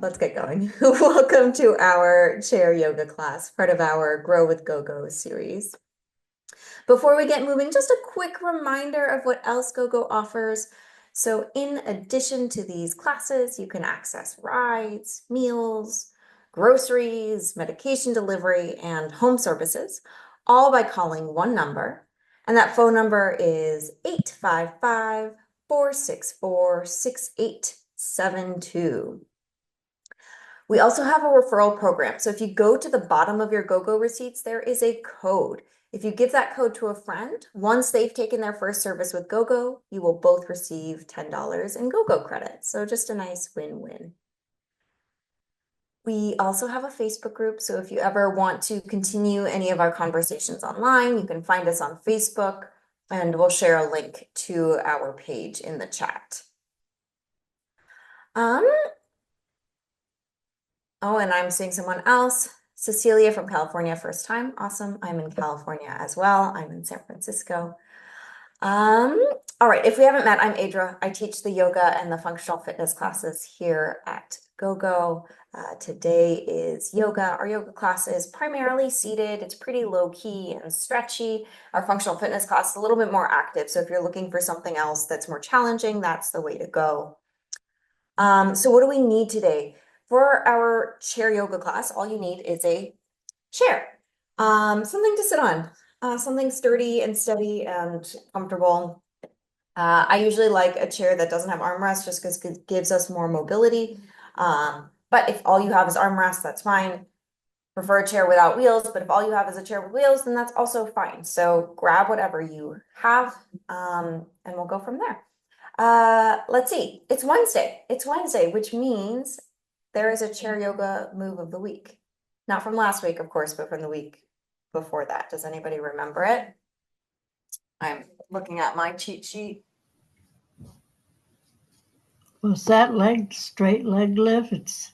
let's get going. Welcome to our chair yoga class, part of our Grow with GoGo series. Before we get moving, just a quick reminder of what else GoGo offers. So in addition to these classes, you can access rides, meals, groceries, medication delivery, and home services, all by calling one number. And that phone number is 855-464-6872. We also have a referral program. So if you go to the bottom of your GoGo receipts, there is a code. If you give that code to a friend, once they've taken their first service with GoGo, you will both receive $10 in GoGo credits. So just a nice win-win. We also have a Facebook group. So if you ever want to continue any of our conversations online, you can find us on Facebook and we'll share a link to our page in the chat. Oh, and I'm seeing someone else. Cecilia from California, first time. Awesome. I'm in California as well. I'm in San Francisco. All right, if we haven't met, I'm Aedra. I teach the yoga and the functional fitness classes here at GoGo. Today is yoga. Our yoga class is primarily seated. It's pretty low key and stretchy. Our functional fitness class is a little bit more active. So if you're looking for something else that's more challenging, that's the way to go. So what do we need today? For our chair yoga class, all you need is a chair, something to sit on, something sturdy and steady and comfortable. I usually like a chair that doesn't have armrests just because it gives us more mobility. But if all you have is armrests, that's fine. Prefer a chair without wheels, but if all you have is a chair with wheels, then that's also fine. So grab whatever you have, and we'll go from there. Let's see, it's Wednesday. It's Wednesday, which means there is a chair yoga move of the week. Not from last week, of course, but from the week before that. Does anybody remember it? I'm looking at my cheat sheet. Was that straight leg lift?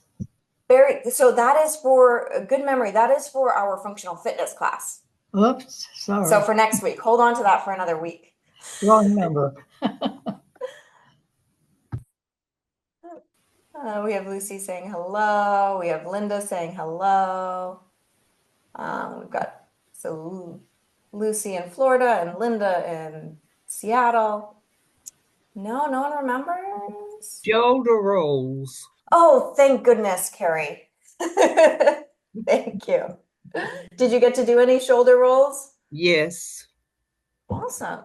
So that is for a good memory. That is for our functional fitness class. Oops, sorry. So for next week, hold on to that for another week. Wrong number. We have Lucy saying hello. We have Linda saying hello. We've got Lucy in Florida and Linda in Seattle. No one remembers. Shoulder rolls. Oh, thank goodness, Carrie. Thank you. Did you get to do any shoulder rolls? Yes. Awesome.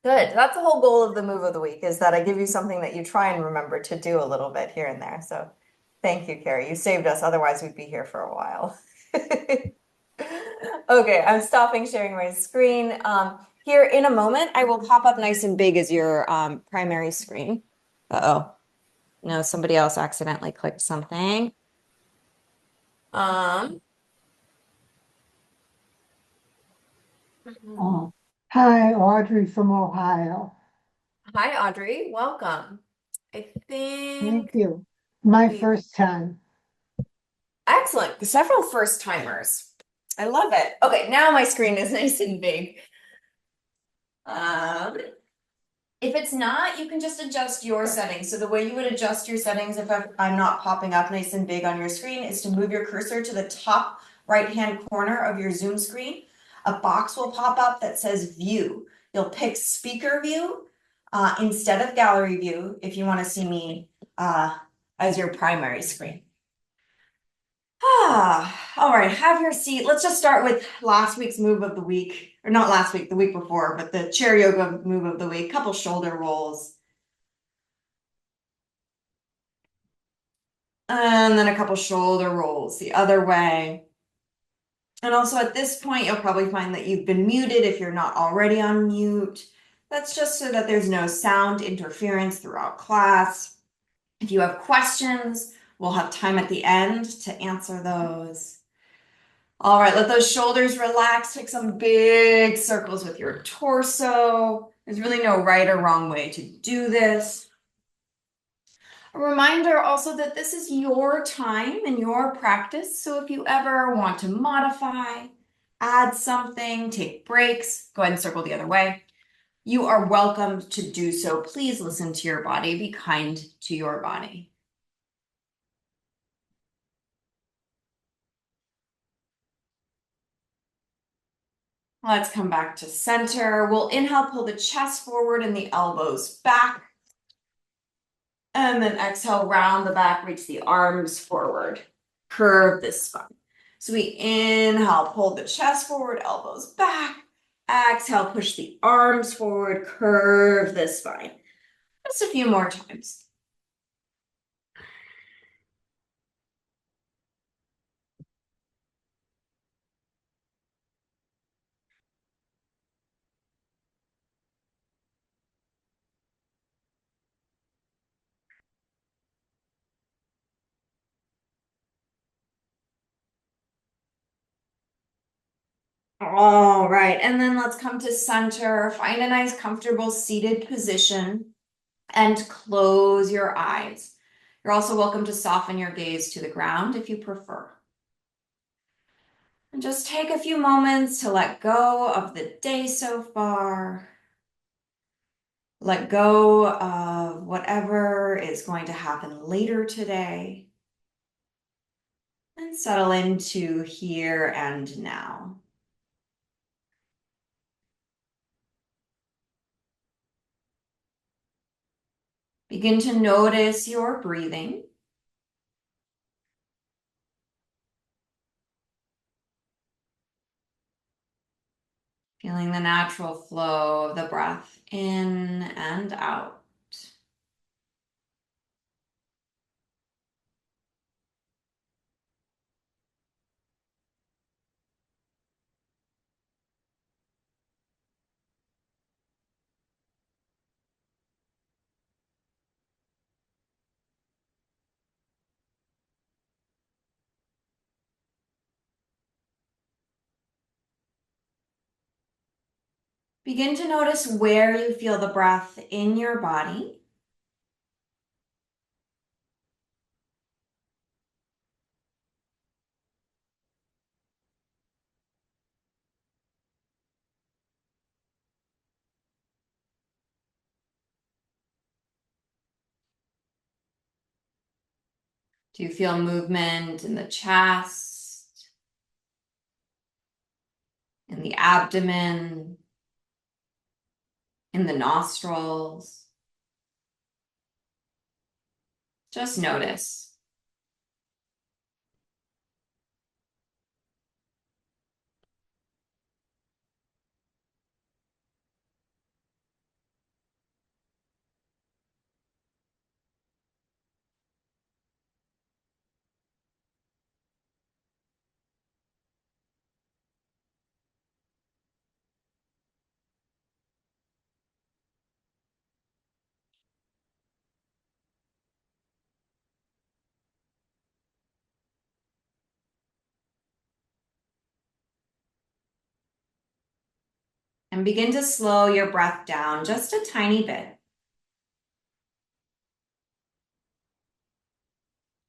Good. That's the whole goal of the move of the week, is that I give you something that you try and remember to do a little bit here and there. So thank you, Carrie. You saved us. Otherwise, we'd be here for a while. Okay, I'm stopping sharing my screen. Here in a moment, I will pop up nice and big as your primary screen. Uh-oh. No, somebody else accidentally clicked something. Oh. Hi, Audrey from Ohio. Hi, Audrey. Welcome. I think. Thank you. My first time. Excellent. Several first timers. I love it. Okay, now my screen is nice and big. If it's not, you can just adjust your settings. So the way you would adjust your settings if I'm not popping up nice and big on your screen is to move your cursor to the top right-hand corner of your Zoom screen. A box will pop up that says View. You'll pick Speaker View instead of Gallery View if you want to see me as your primary screen. All right, have your seat. Let's just start with last week's move of the week, or not last week, the week before, but the chair yoga move of the week, couple shoulder rolls. And then a couple shoulder rolls the other way. And also at this point, you'll probably find that you've been muted if you're not already on mute. That's just so that there's no sound interference throughout class. If you have questions, we'll have time at the end to answer those. All right, let those shoulders relax. Take some big circles with your torso. There's really no right or wrong way to do this. A reminder also that this is your time and your practice. So if you ever want to modify, add something, take breaks, go ahead and circle the other way. You are welcome to do so. Please listen to your body. Be kind to your body. Let's come back to center. We'll inhale, pull the chest forward and the elbows back. And then exhale, round the back, reach the arms forward. Curve the spine. So we inhale, pull the chest forward, elbows back. Exhale, push the arms forward, curve the spine. Just a few more times. All right, and then let's come to center. Find a nice, comfortable seated position and close your eyes. You're also welcome to soften your gaze to the ground if you prefer. And just take a few moments to let go of the day so far. Let go of whatever is going to happen later today. And settle into here and now. Begin to notice your breathing. Feeling the natural flow of the breath in and out. Begin to notice where you feel the breath in your body. Do you feel movement in the chest, in the abdomen, in the nostrils? Just notice. And begin to slow your breath down just a tiny bit.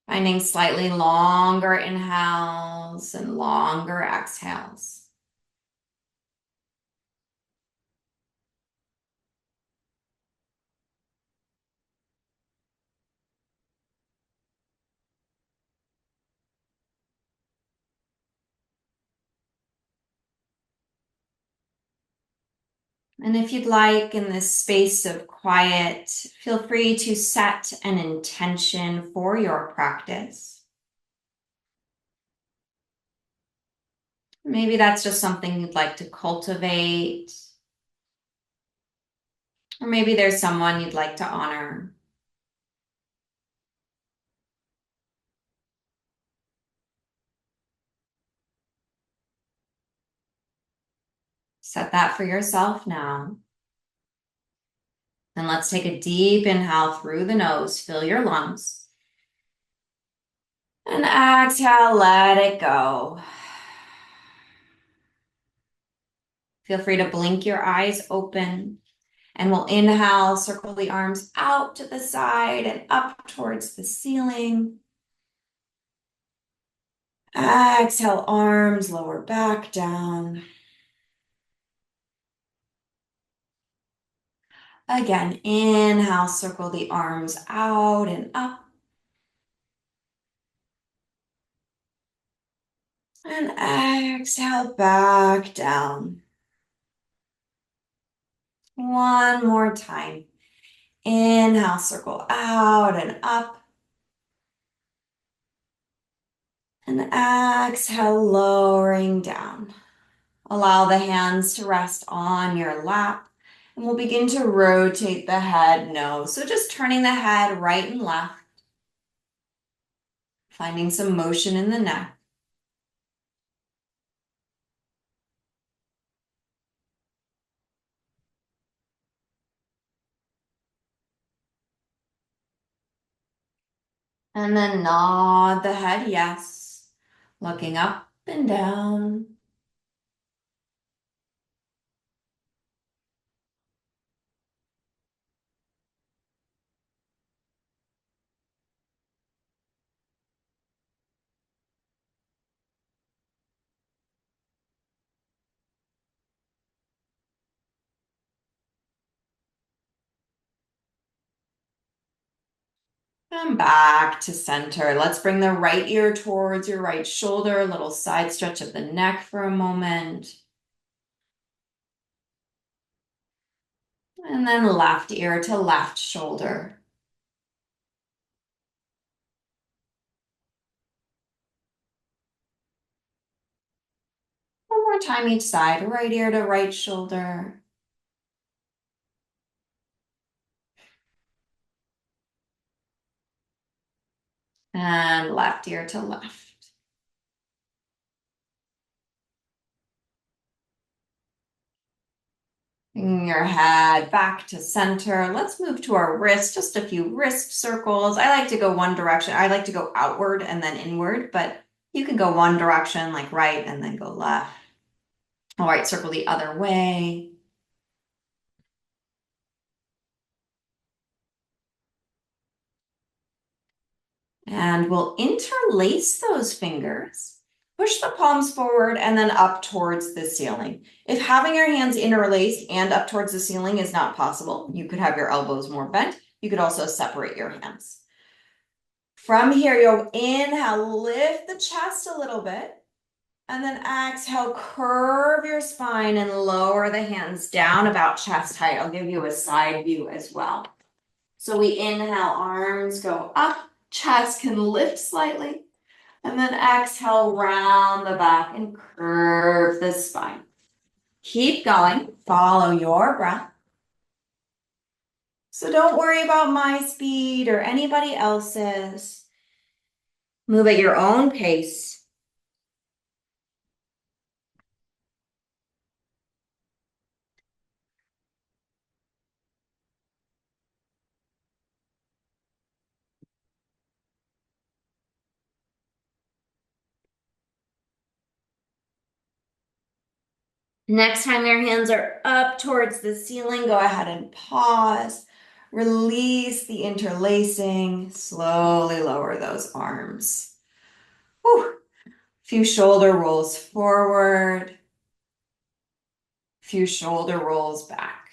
Finding slightly longer inhales and longer exhales. And if you'd like, in this space of quiet, feel free to set an intention for your practice. Maybe that's just something you'd like to cultivate. Or maybe there's someone you'd like to honor. Set that for yourself now. And let's take a deep inhale through the nose. Fill your lungs. And exhale, let it go. Feel free to blink your eyes open. And we'll inhale, circle the arms out to the side and up towards the ceiling. Exhale, arms lower back down. Again, inhale, circle the arms out and up. And exhale, back down. One more time. Inhale, circle out and up. And exhale, lowering down. Allow the hands to rest on your lap. And we'll begin to rotate the head, nose. So just turning the head right and left. Finding some motion in the neck. And then nod the head, yes. Looking up and down. And back to center. Let's bring the right ear towards your right shoulder. A little side stretch of the neck for a moment. And then left ear to left shoulder. One more time each side. Right ear to right shoulder. And left ear to left. Bring your head back to center. Let's move to our wrist, just a few wrist circles. I like to go one direction. I like to go outward and then inward, but you can go one direction, like right, and then go left. All right, circle the other way. And we'll interlace those fingers. Push the palms forward and then up towards the ceiling. If having your hands interlaced and up towards the ceiling is not possible, you could have your elbows more bent. You could also separate your hands. From here, you'll inhale, lift the chest a little bit. And then exhale, curve your spine and lower the hands down about chest height. I'll give you a side view as well. So we inhale, arms go up, chest can lift slightly. And then exhale, round the back and curve the spine. Keep going, follow your breath. So don't worry about my speed or anybody else's. Move at your own pace. Next time your hands are up towards the ceiling, go ahead and pause. Release the interlacing. Slowly lower those arms. Whew. Few shoulder rolls forward. Few shoulder rolls back.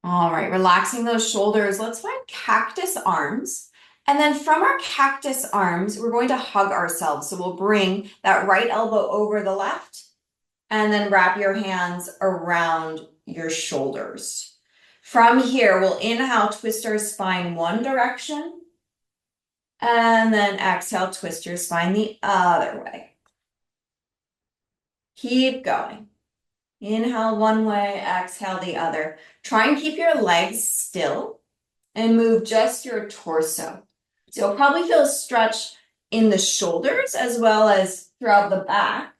All right, relaxing those shoulders. Let's find cactus arms. And then from our cactus arms, we're going to hug ourselves. So we'll bring that right elbow over the left and then wrap your hands around your shoulders. From here, we'll inhale, twist our spine one direction. And then exhale, twist your spine the other way. Keep going. Inhale one way, exhale the other. Try and keep your legs still and move just your torso. So you'll probably feel a stretch in the shoulders as well as throughout the back.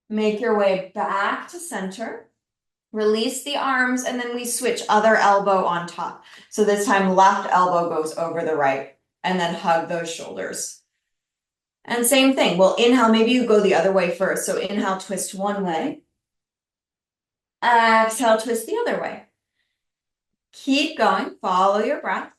Make your way back to center. Release the arms and then we switch other elbow on top. So this time left elbow goes over the right and then hug those shoulders. And same thing, we'll inhale, maybe you go the other way first. So inhale, twist one way. Exhale, twist the other way. Keep going, follow your breath.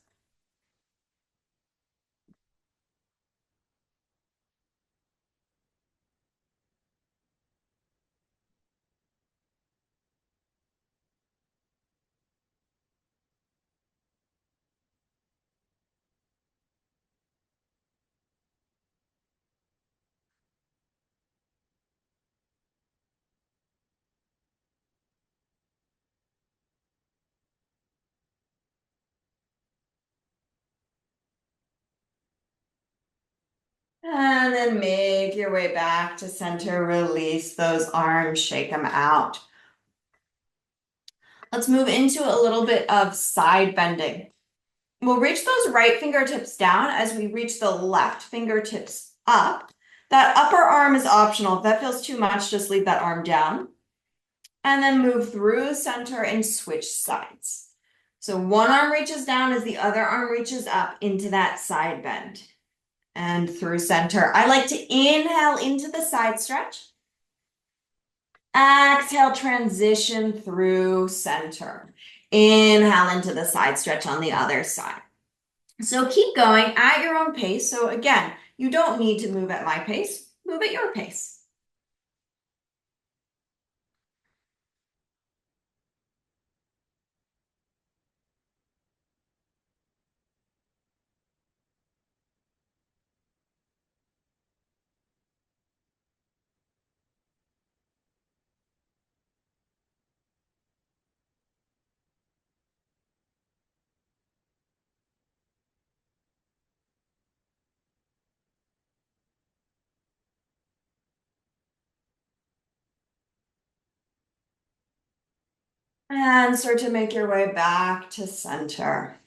And then make your way back to center, release those arms, shake them out. Let's move into a little bit of side bending. We'll reach those right fingertips down as we reach the left fingertips up. That upper arm is optional. If that feels too much, just leave that arm down. And then move through center and switch sides. So one arm reaches down as the other arm reaches up into that side bend. And through center. I like to inhale into the side stretch. Exhale, transition through center. Inhale into the side stretch on the other side. So keep going at your own pace. So again, you don't need to move at my pace. Move at your pace. And start to make your way back to center.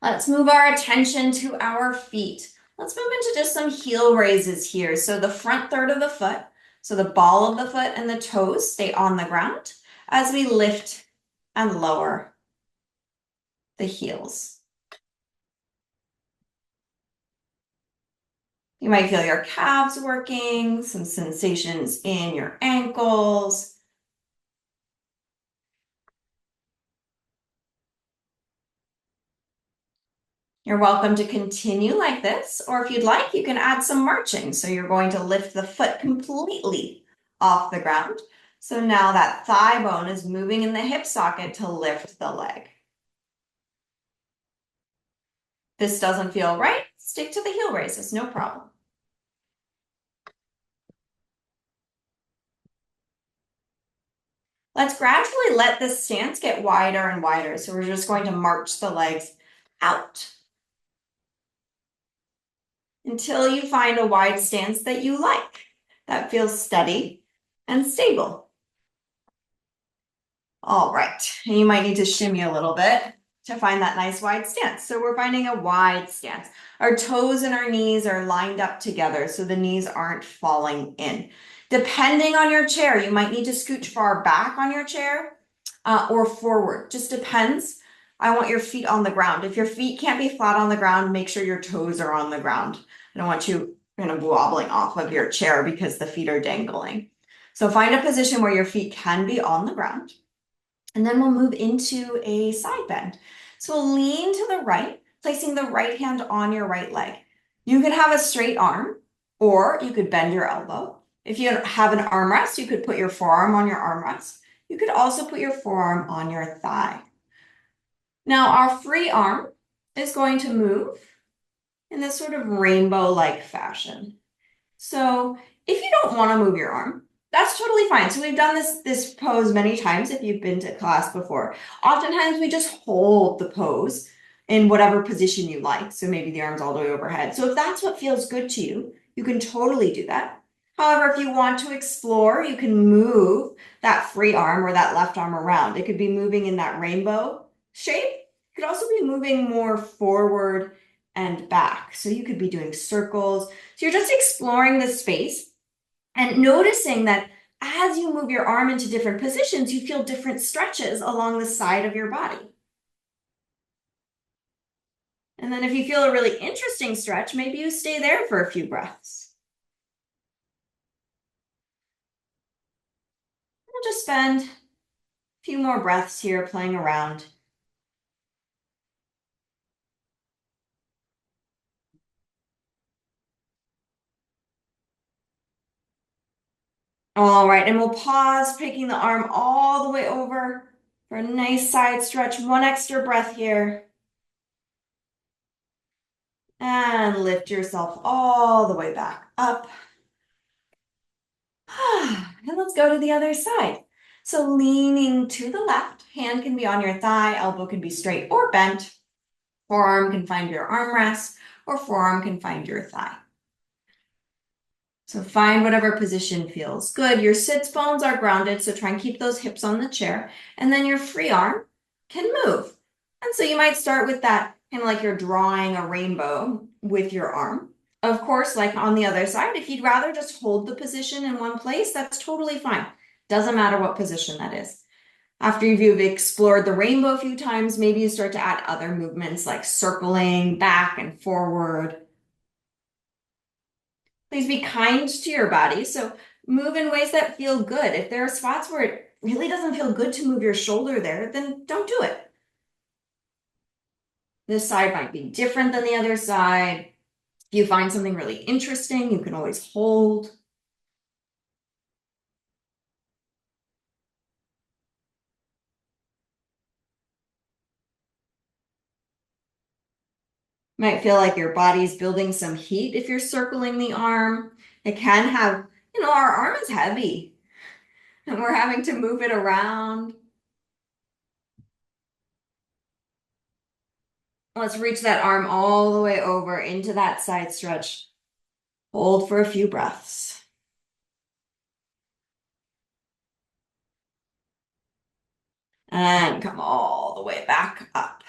Let's move our attention to our feet. Let's move into just some heel raises here. So the front third of the foot, so the ball of the foot and the toes stay on the ground as we lift and lower the heels. You might feel your calves working, some sensations in your ankles. You're welcome to continue like this, or if you'd like, you can add some marching. So you're going to lift the foot completely off the ground. So now that thigh bone is moving in the hip socket to lift the leg. This doesn't feel right, stick to the heel raises, no problem. Let's gradually let this stance get wider and wider. So we're just going to march the legs out until you find a wide stance that you like, that feels steady and stable. All right, and you might need to shimmy a little bit to find that nice wide stance. So we're finding a wide stance. Our toes and our knees are lined up together so the knees aren't falling in. Depending on your chair, you might need to scooch far back on your chair or forward, just depends. I want your feet on the ground. If your feet can't be flat on the ground, make sure your toes are on the ground. I don't want you kind of wobbling off of your chair because the feet are dangling. So find a position where your feet can be on the ground. And then we'll move into a side bend. So we'll lean to the right, placing the right hand on your right leg. You could have a straight arm, or you could bend your elbow. If you have an armrest, you could put your forearm on your armrest. You could also put your forearm on your thigh. Now our free arm is going to move in this sort of rainbow-like fashion. So if you don't want to move your arm, that's totally fine. So we've done this pose many times if you've been to class before. Oftentimes we just hold the pose in whatever position you like. So maybe the arm's all the way overhead. So if that's what feels good to you, you can totally do that. However, if you want to explore, you can move that free arm or that left arm around. It could be moving in that rainbow shape. It could also be moving more forward and back. So you could be doing circles. So you're just exploring the space and noticing that as you move your arm into different positions, you feel different stretches along the side of your body. And then if you feel a really interesting stretch, maybe you stay there for a few breaths. We'll just spend a few more breaths here playing around. All right, and we'll pause, taking the arm all the way over for a nice side stretch. One extra breath here. And lift yourself all the way back up. And let's go to the other side. So leaning to the left, hand can be on your thigh, elbow can be straight or bent. Forearm can find your armrest, or forearm can find your thigh. So find whatever position feels good. Your sits bones are grounded, so try and keep those hips on the chair. And then your free arm can move. And so you might start with that, kind of like you're drawing a rainbow with your arm. Of course, like on the other side, if you'd rather just hold the position in one place, that's totally fine. Doesn't matter what position that is. After you've explored the rainbow a few times, maybe you start to add other movements like circling back and forward. Please be kind to your body. So move in ways that feel good. If there are spots where it really doesn't feel good to move your shoulder there, then don't do it. This side might be different than the other side. If you find something really interesting, you can always hold. Might feel like your body's building some heat if you're circling the arm. It can have, our arm is heavy and we're having to move it around. Let's reach that arm all the way over into that side stretch. Hold for a few breaths. And come all the way back up.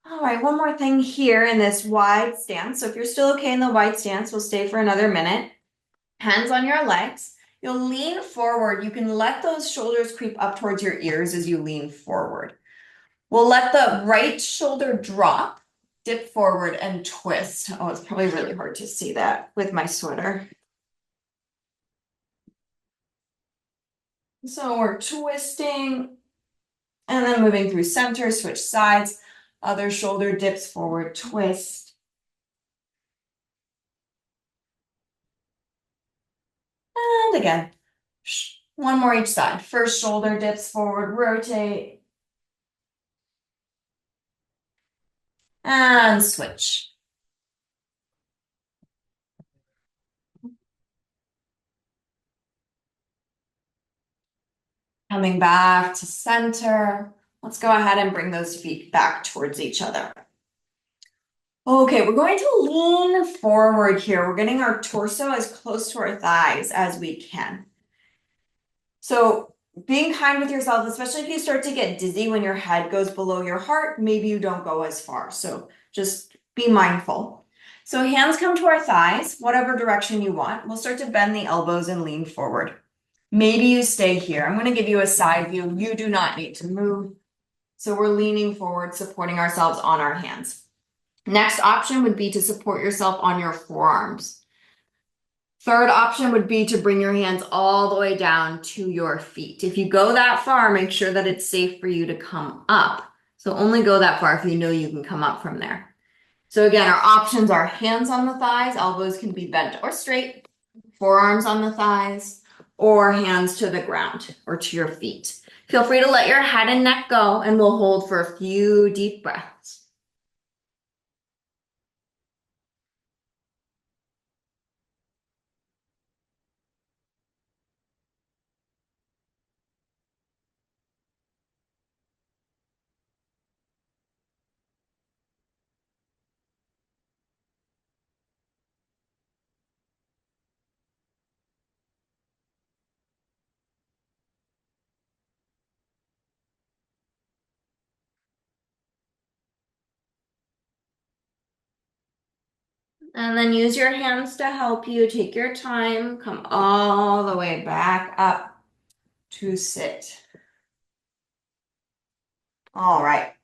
All right, one more thing here in this wide stance. So if you're still okay in the wide stance, we'll stay for another minute. Hands on your legs. You'll lean forward. You can let those shoulders creep up towards your ears as you lean forward. We'll let the right shoulder drop, dip forward and twist. Oh, it's probably really hard to see that with my sweater. So we're twisting and then moving through center, switch sides. Other shoulder dips forward, twist. And again, one more each side. First shoulder dips forward, rotate. And switch. Coming back to center. Let's go ahead and bring those feet back towards each other. Okay, we're going to lean forward here. We're getting our torso as close to our thighs as we can. So being kind with yourself, especially if you start to get dizzy when your head goes below your heart, maybe you don't go as far. So just be mindful. So hands come to our thighs, whatever direction you want. We'll start to bend the elbows and lean forward. Maybe you stay here. I'm going to give you a side view. You do not need to move. So we're leaning forward, supporting ourselves on our hands. Next option would be to support yourself on your forearms. Third option would be to bring your hands all the way down to your feet. If you go that far, make sure that it's safe for you to come up. So only go that far if you know you can come up from there. So again, our options are hands on the thighs, elbows can be bent or straight, forearms on the thighs, or hands to the ground or to your feet. Feel free to let your head and neck go, and we'll hold for a few deep breaths. And then use your hands to help you. Take your time. Come all the way back up to sit. All right.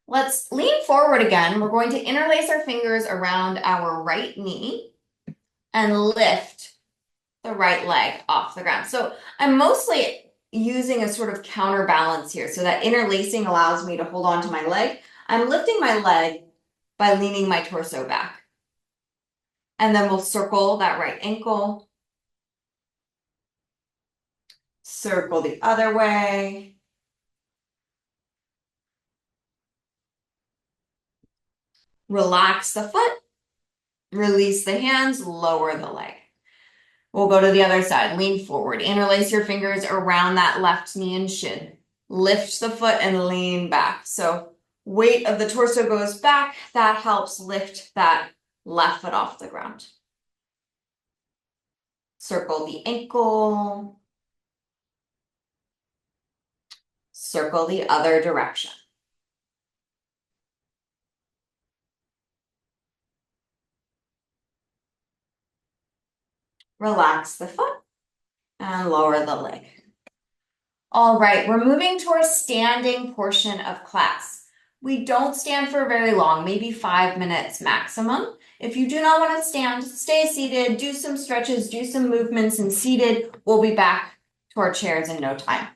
Let's lean forward again. We're going to interlace our fingers around our right knee and lift the right leg off the ground. So I'm mostly using a sort of counterbalance here. So that interlacing allows me to hold on to my leg. I'm lifting my leg by leaning my torso back. And then we'll circle that right ankle. Circle the other way. Relax the foot. Release the hands, lower the leg. We'll go to the other side. Lean forward. Interlace your fingers around that left knee and shin. Lift the foot and lean back. So weight of the torso goes back. That helps lift that left foot off the ground. Circle the ankle. Circle the other direction. Relax the foot and lower the leg. All right, we're moving to our standing portion of class. We don't stand for very long, maybe 5 minutes maximum. If you do not want to stand, stay seated, do some stretches, do some movements and seated. We'll be back to our chairs in no time.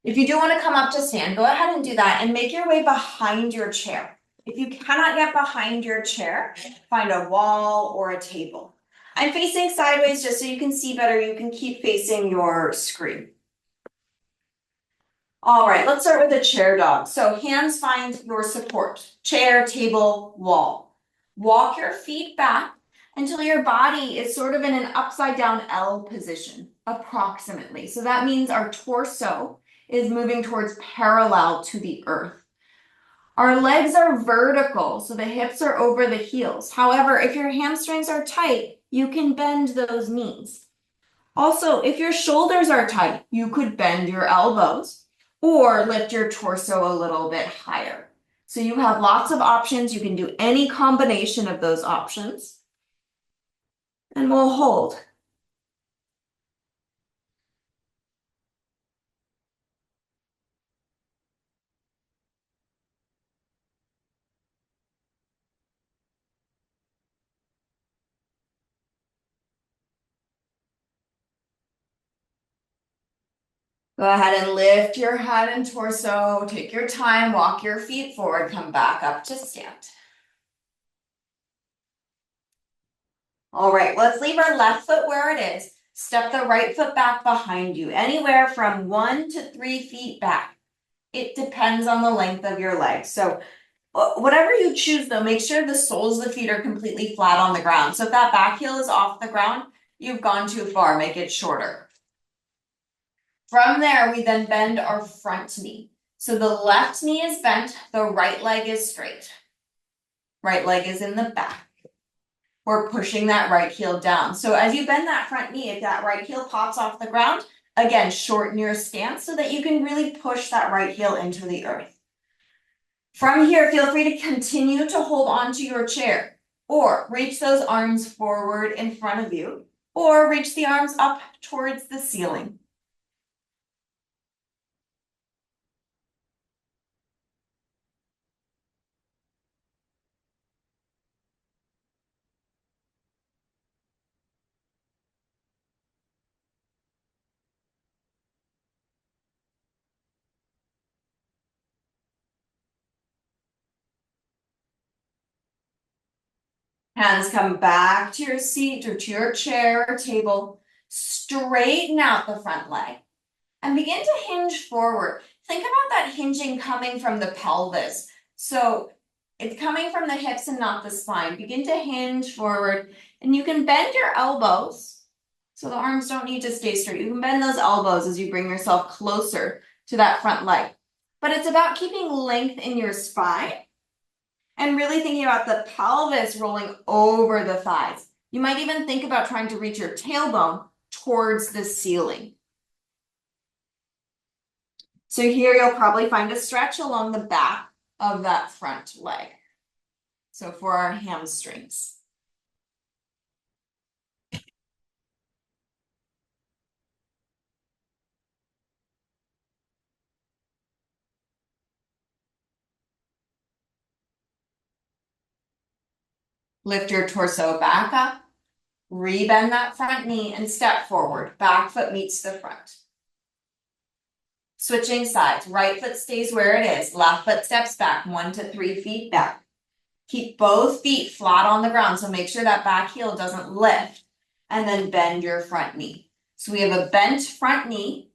If you do want to come up to stand, go ahead and do that and make your way behind your chair. If you cannot get behind your chair, find a wall or a table. I'm facing sideways just so you can see better. You can keep facing your screen. All right, let's start with the chair dog. So hands find your support, chair, table, wall. Walk your feet back until your body is sort of in an upside down L position, approximately. So that means our torso is moving towards parallel to the earth. Our legs are vertical, so the hips are over the heels. However, if your hamstrings are tight, you can bend those knees. Also, if your shoulders are tight, you could bend your elbows or lift your torso a little bit higher. So you have lots of options. You can do any combination of those options. And we'll hold. Go ahead and lift your head and torso. Take your time, walk your feet forward, come back up to stand. All right, let's leave our left foot where it is. Step the right foot back behind you, anywhere from 1 to 3 feet back. It depends on the length of your legs. So whatever you choose though, make sure the soles of the feet are completely flat on the ground. So if that back heel is off the ground, you've gone too far, make it shorter. From there, we then bend our front knee. So the left knee is bent, the right leg is straight. Right leg is in the back. We're pushing that right heel down. So as you bend that front knee, if that right heel pops off the ground, again, shorten your stance so that you can really push that right heel into the earth. From here, feel free to continue to hold on to your chair or reach those arms forward in front of you or reach the arms up towards the ceiling. Hands come back to your seat or to your chair or table. Straighten out the front leg and begin to hinge forward. Think about that hinging coming from the pelvis. So it's coming from the hips and not the spine. Begin to hinge forward and you can bend your elbows so the arms don't need to stay straight. You can bend those elbows as you bring yourself closer to that front leg. But it's about keeping length in your spine and really thinking about the pelvis rolling over the thighs. You might even think about trying to reach your tailbone towards the ceiling. So here you'll probably find a stretch along the back of that front leg. So for our hamstrings. Lift your torso back up, rebend that front knee and step forward. Back foot meets the front. Switching sides, right foot stays where it is. Left foot steps back 1 to 3 feet back. Keep both feet flat on the ground, so make sure that back heel doesn't lift. And then bend your front knee. So we have a bent front knee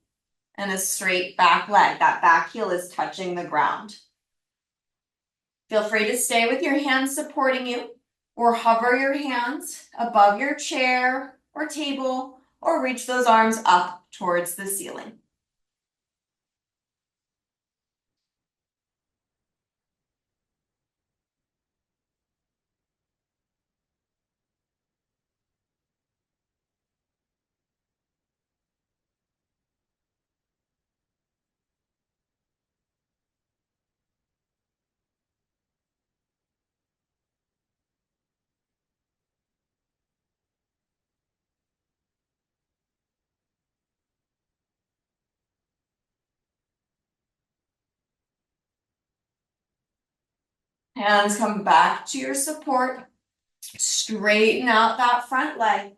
and a straight back leg. That back heel is touching the ground. Feel free to stay with your hands supporting you or hover your hands above your chair or table or reach those arms up towards the ceiling. Hands come back to your support. Straighten out that front leg.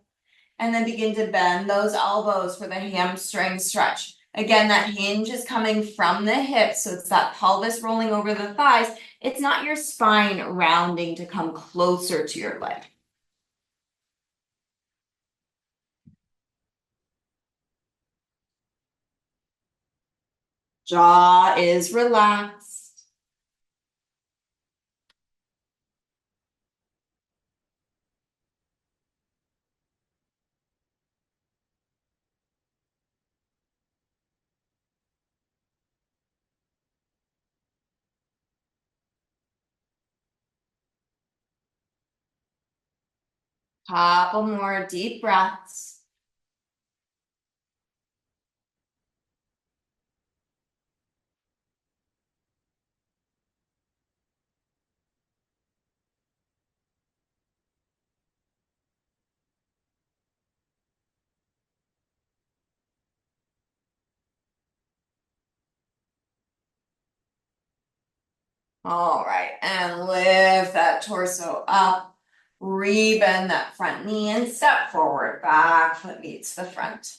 And then begin to bend those elbows for the hamstring stretch. Again, that hinge is coming from the hips, so it's that pelvis rolling over the thighs. It's not your spine rounding to come closer to your leg. Jaw is relaxed. Couple more deep breaths. All right, and lift that torso up. Rebend that front knee and step forward. Back foot meets the front.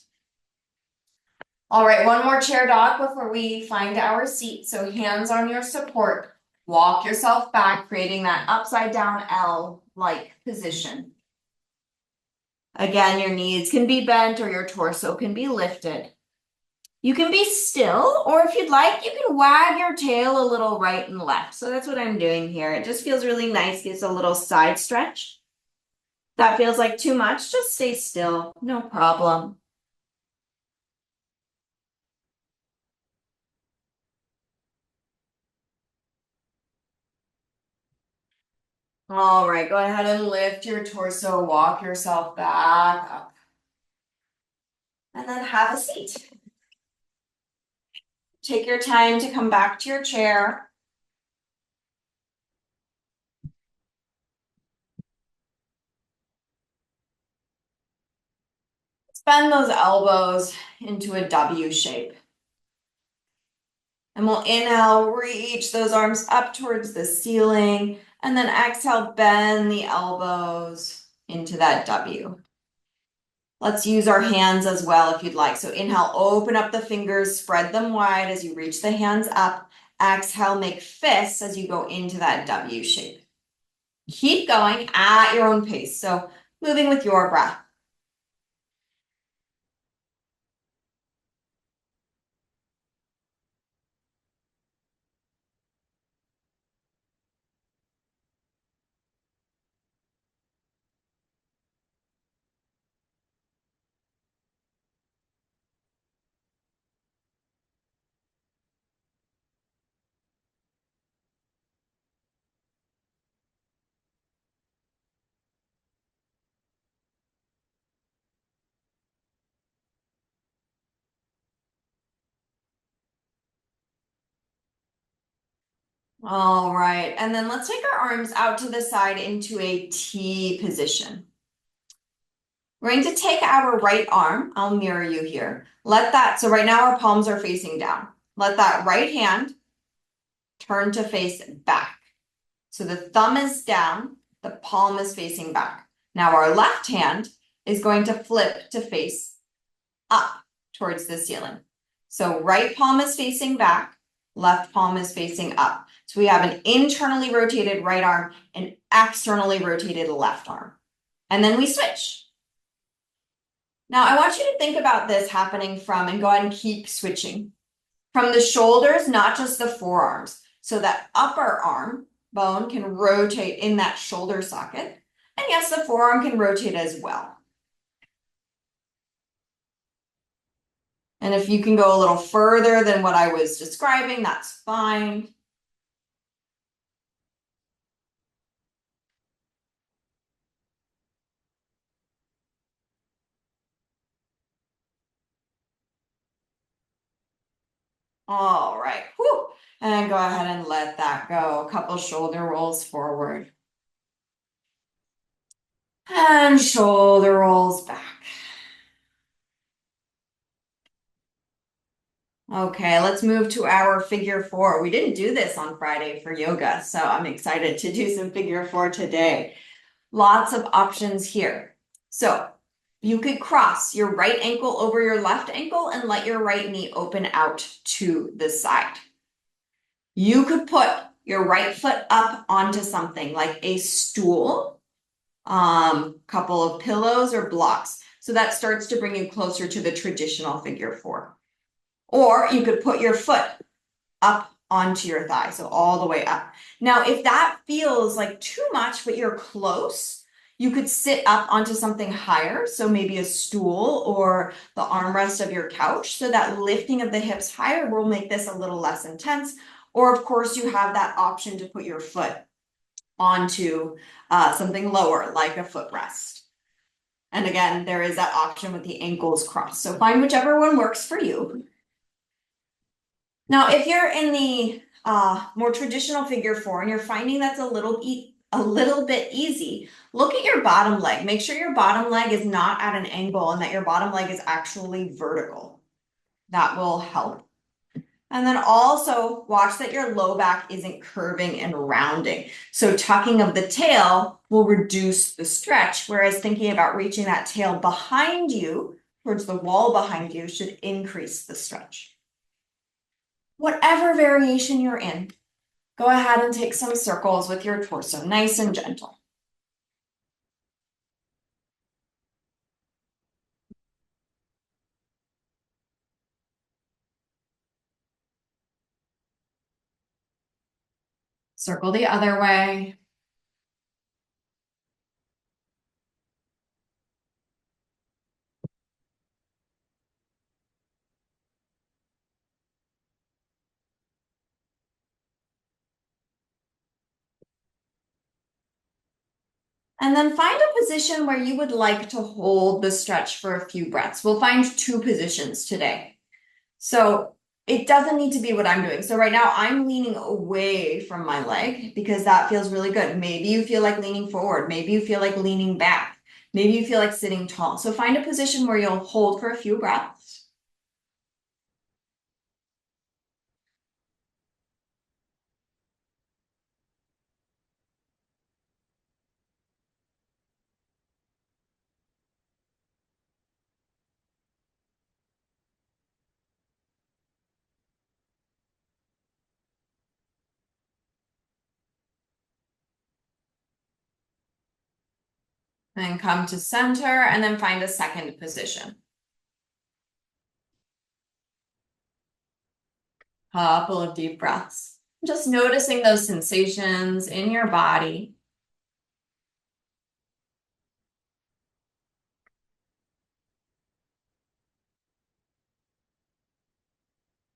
All right, one more chair dog before we find our seat. So hands on your support. Walk yourself back, creating that upside down L-like position. Again, your knees can be bent or your torso can be lifted. You can be still, or if you'd like, you can wag your tail a little right and left. So that's what I'm doing here. It just feels really nice, gives a little side stretch. That feels like too much, just stay still, no problem. All right, go ahead and lift your torso, walk yourself back up. And then have a seat. Take your time to come back to your chair. Bend those elbows into a W shape. And we'll inhale, reach those arms up towards the ceiling, and then exhale, bend the elbows into that W. Let's use our hands as well if you'd like. So inhale, open up the fingers, spread them wide as you reach the hands up. Exhale, make fists as you go into that W shape. Keep going at your own pace. So moving with your breath. All right, and then let's take our arms out to the side into a T position. We're going to take our right arm, I'll mirror you here. So right now our palms are facing down. Let that right hand turn to face back. So the thumb is down, the palm is facing back. Now our left hand is going to flip to face up towards the ceiling. So right palm is facing back, left palm is facing up. So we have an internally rotated right arm and externally rotated left arm. And then we switch. Now I want you to think about this happening and go ahead and keep switching. From the shoulders, not just the forearms. So that upper arm bone can rotate in that shoulder socket. And yes, the forearm can rotate as well. And if you can go a little further than what I was describing, that's fine. All right, whew. And go ahead and let that go. A couple shoulder rolls forward. And shoulder rolls back. Okay, let's move to our figure four. We didn't do this on Friday for yoga, so I'm excited to do some figure four today. Lots of options here. So you could cross your right ankle over your left ankle and let your right knee open out to the side. You could put your right foot up onto something like a stool, couple of pillows or blocks. So that starts to bring you closer to the traditional figure four. Or you could put your foot up onto your thigh, so all the way up. Now, if that feels like too much, but you're close, you could sit up onto something higher, so maybe a stool or the armrest of your couch, so that lifting of the hips higher will make this a little less intense. Or of course, you have that option to put your foot onto something lower, like a footrest. And again, there is that option with the ankles crossed. So find whichever one works for you. Now, if you're in the more traditional figure four and you're finding that's a little bit easy, look at your bottom leg. Make sure your bottom leg is not at an angle and that your bottom leg is actually vertical. That will help. And then also watch that your low back isn't curving and rounding. So tucking of the tail will reduce the stretch, whereas thinking about reaching that tail behind you, towards the wall behind you, should increase the stretch. Whatever variation you're in, go ahead and take some circles with your torso, nice and gentle. Circle the other way. And then find a position where you would like to hold the stretch for a few breaths. We'll find two positions today. So it doesn't need to be what I'm doing. So right now I'm leaning away from my leg because that feels really good. Maybe you feel like leaning forward. Maybe you feel like leaning back. Maybe you feel like sitting tall. So find a position where you'll hold for a few breaths. Then come to center and then find a second position. Couple of deep breaths. Just noticing those sensations in your body.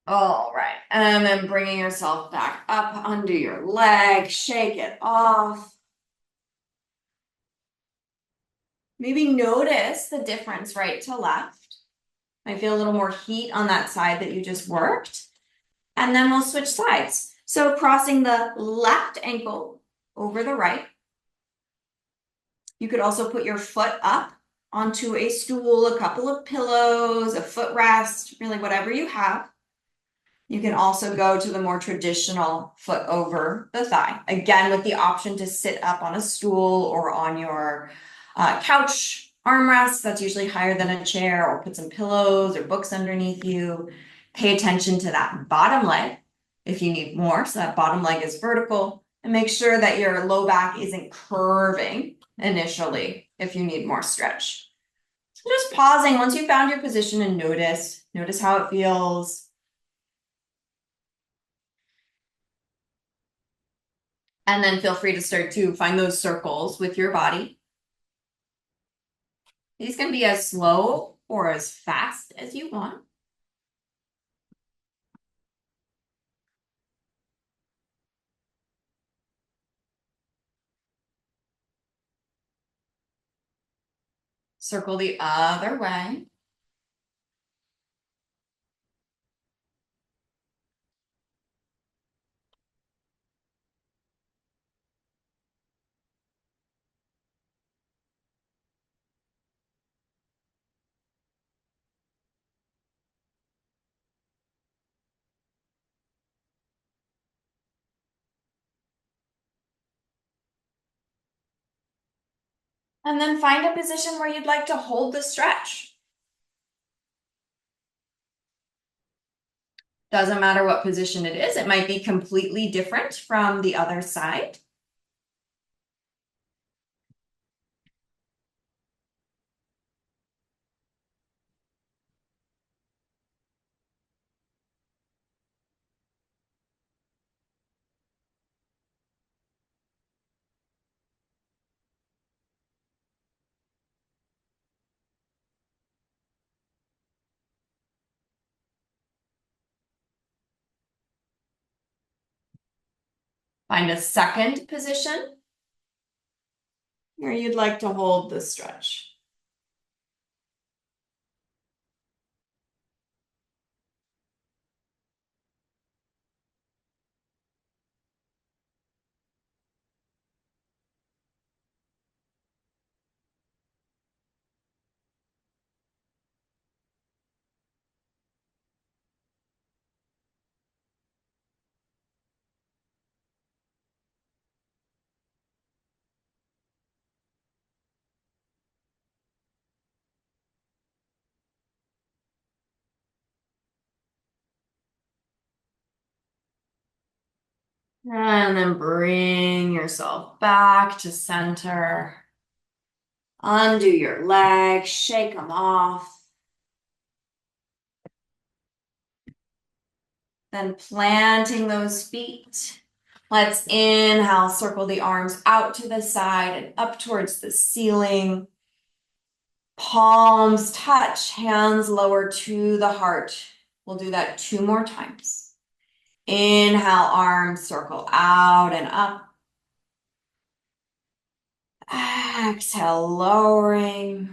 All right, and then bringing yourself back up under your leg, shake it off. Maybe notice the difference right to left. I feel a little more heat on that side that you just worked. And then we'll switch sides. So crossing the left ankle over the right. You could also put your foot up onto a stool, a couple of pillows, a footrest, really whatever you have. You can also go to the more traditional foot over the thigh. Again, with the option to sit up on a stool or on your couch armrest that's usually higher than a chair, or put some pillows or books underneath you. Pay attention to that bottom leg if you need more. So that bottom leg is vertical, and make sure that your low back isn't curving initially if you need more stretch. So just pausing once you found your position and notice how it feels. And then feel free to start to find those circles with your body. These can be as slow or as fast as you want. Circle the other way. And then find a position where you'd like to hold the stretch. Doesn't matter what position it is. It might be completely different from the other side. Find a second position where you'd like to hold the stretch. And then bring yourself back to center. Undo your legs, shake them off. Then planting those feet. Let's inhale, circle the arms out to the side and up towards the ceiling. Palms touch, hands lower to the heart. We'll do that 2 more times. Inhale, arms circle out and up. Exhale, lowering.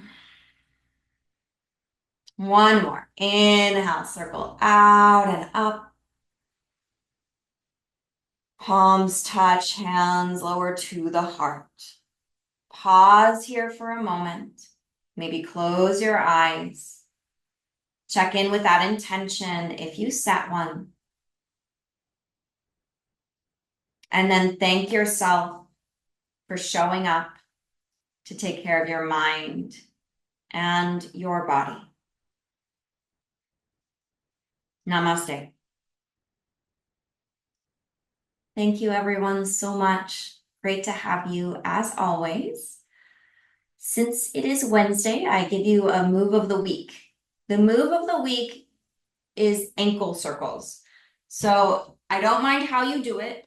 1 more. Inhale, circle out and up. Palms touch, hands lower to the heart. Pause here for a moment. Maybe close your eyes. Check in with that intention if you set one. And then thank yourself for showing up to take care of your mind and your body. Namaste. Thank you, everyone, so much. Great to have you as always. Since it is Wednesday, I give you a move of the week. The move of the week is ankle circles. So I don't mind how you do it.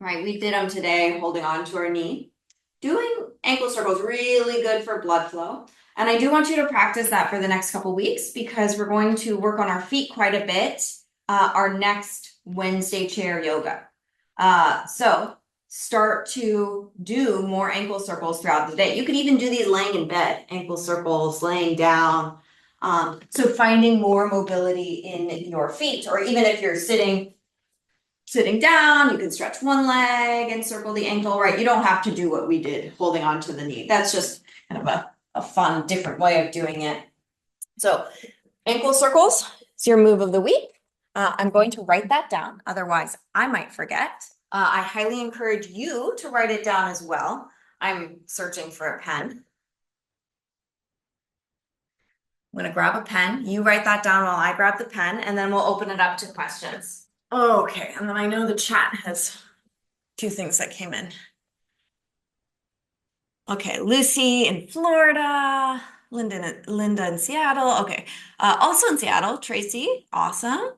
Right, we did them today, holding on to our knee. Doing ankle circles really good for blood flow. And I do want you to practice that for the next couple weeks because we're going to work on our feet quite a bit. Our next Wednesday chair yoga. So start to do more ankle circles throughout the day. You could even do these laying in bed, ankle circles, laying down. So finding more mobility in your feet, or even if you're sitting down, you can stretch one leg and circle the ankle, right? You don't have to do what we did, holding on to the knee. That's just kind of a fun, different way of doing it. So ankle circles is your move of the week. I'm going to write that down. Otherwise, I might forget. I highly encourage you to write it down as well. I'm searching for a pen. I'm going to grab a pen. You write that down while I grab the pen, and then we'll open it up to questions. Okay, and then I know the chat has 2 things that came in. Okay, Lucy in Florida, Linda in Seattle. Okay, also in Seattle, Tracy, awesome.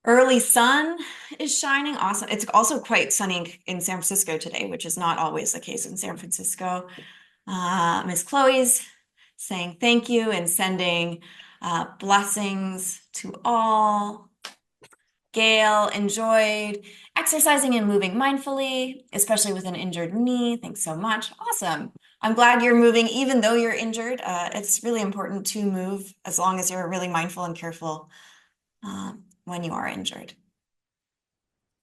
Early sun is shining, awesome. It's also quite sunny in San Francisco today, which is not always the case in San Francisco. Miss Chloe's saying thank you and sending blessings to all. Gail enjoyed exercising and moving mindfully, especially with an injured knee. Thanks so much. Awesome. I'm glad you're moving even though you're injured. It's really important to move as long as you're really mindful and careful when you are injured.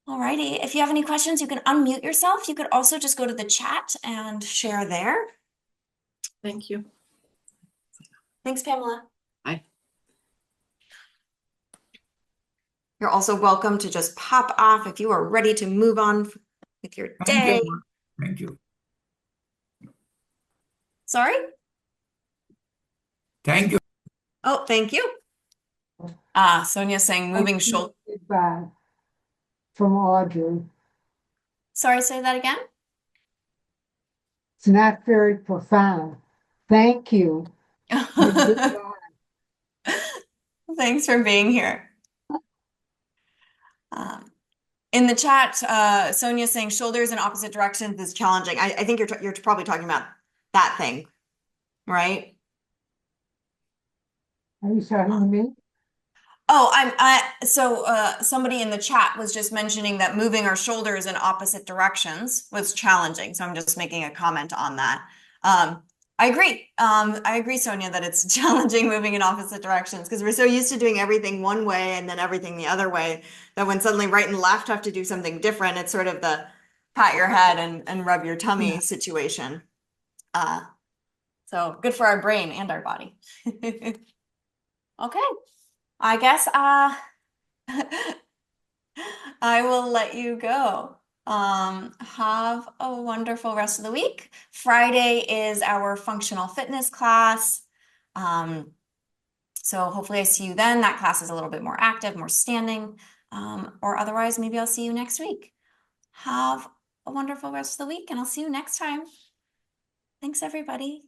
Alrighty, if you have any questions, you can unmute yourself. You could also just go to the chat and share there. Thank you. Thanks, Pamela. Bye. You're also welcome to just pop off if you are ready to move on with your day. Thank you. Sorry? Thank you. Oh, thank you. Sonia's saying moving shoulder. Feedback from Audrey. Sorry, say that again? It's not very profound. Thank you. And goodbye. Thanks for being here. In the chat, Sonia's saying shoulders in opposite directions is challenging. I think you're probably talking about that thing, right? Are you talking to me? Oh, so somebody in the chat was just mentioning that moving our shoulders in opposite directions was challenging. So I'm just making a comment on that. I agree. I agree, Sonia, that it's challenging moving in opposite directions because we're so used to doing everything one way and then everything the other way that when suddenly right and left have to do something different, it's sort of the pat your head and rub your tummy situation. So good for our brain and our body. Okay. I guess I will let you go. Have a wonderful rest of the week. Friday is our functional fitness class. So hopefully I see you then. That class is a little bit more active, more standing. Or otherwise, maybe I'll see you next week. Have a wonderful rest of the week, and I'll see you next time. Thanks, everybody.